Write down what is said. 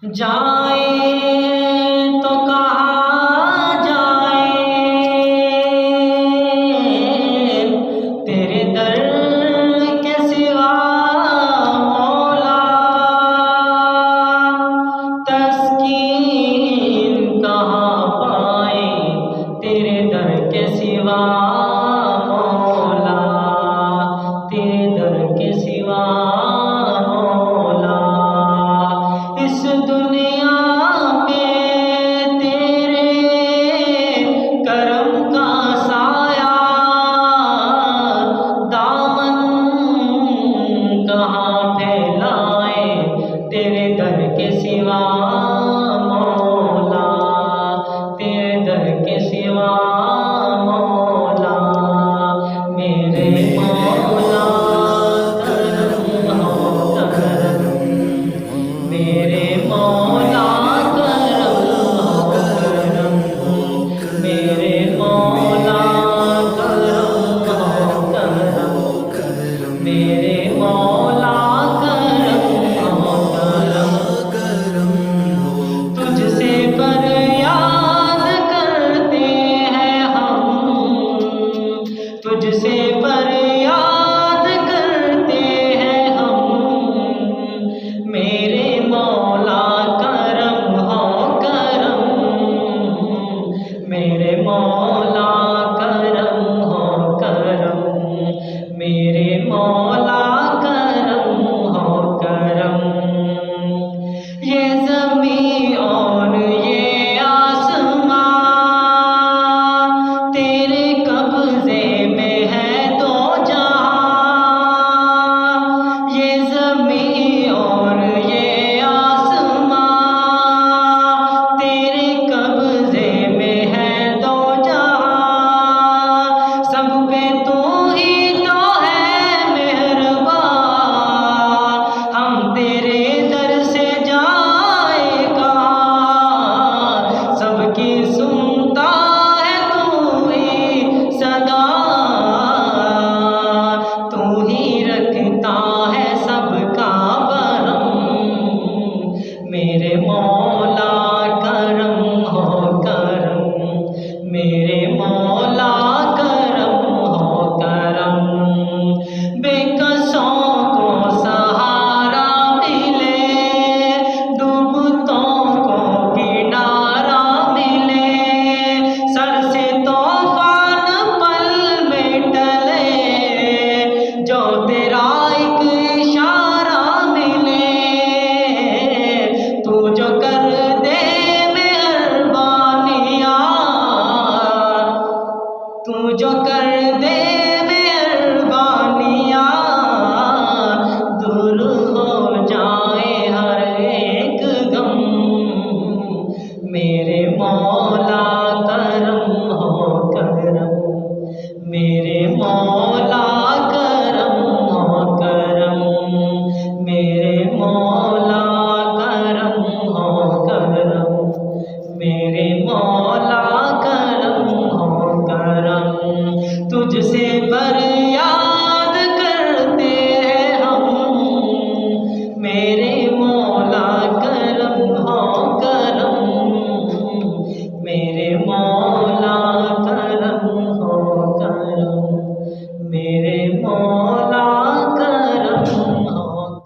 जाए तो कहाँ जाए, तेरे दर के सिवा मौला। तस्कीन कहाँ पाए, तेरे दर के सिवा मौला, तेरे दर के सिवा मौला। इस दुनिया पे तेरे करम का साया, दामन कहाँ फैलाए, तेरे दर के सिवा मौला, तेरे दर के सिवा मौला। मेरे मौला करम हो करम, मेरे मौला करम हो करम, मेरे मौला करम हो करम, मेरे मौला करम हो करम। तुझसे फरियाद करते हैं हम, तुझसे फरियाद करते हैं हम। मेरे मौला करम हो करम, मेरे मौला करम हो करम, मेरे मौला करम हो करम। ये ज़मीं और ये आसमां तेरे कब्ज़े में है दो जहां। ये ज़मीं और ये आसमां तेरे कब्ज़े में है दो जहां। सब पे तू ही तो है मेहरबान, हम तेरे दर से जाए कहाँ। सबकी सुनता है तू ही सदा, तू ही रखता है सबका भरम। मेरे मौला करम हो करम, मेरे मौला करम हो करम। बेकसों को सहारा मिले, डूबतों को किनारा मिले। सर से तूफान पल में टले, जो तेरा एक इशारा मिले। तू जो कर दे मेहरबानियाँ, तू जो कर दे मेहरबानियाँ, दूर हो जाए हर एक गम। मेरे मौला करम हो करम, मेरे मौला करम हो करम, मेरे मौला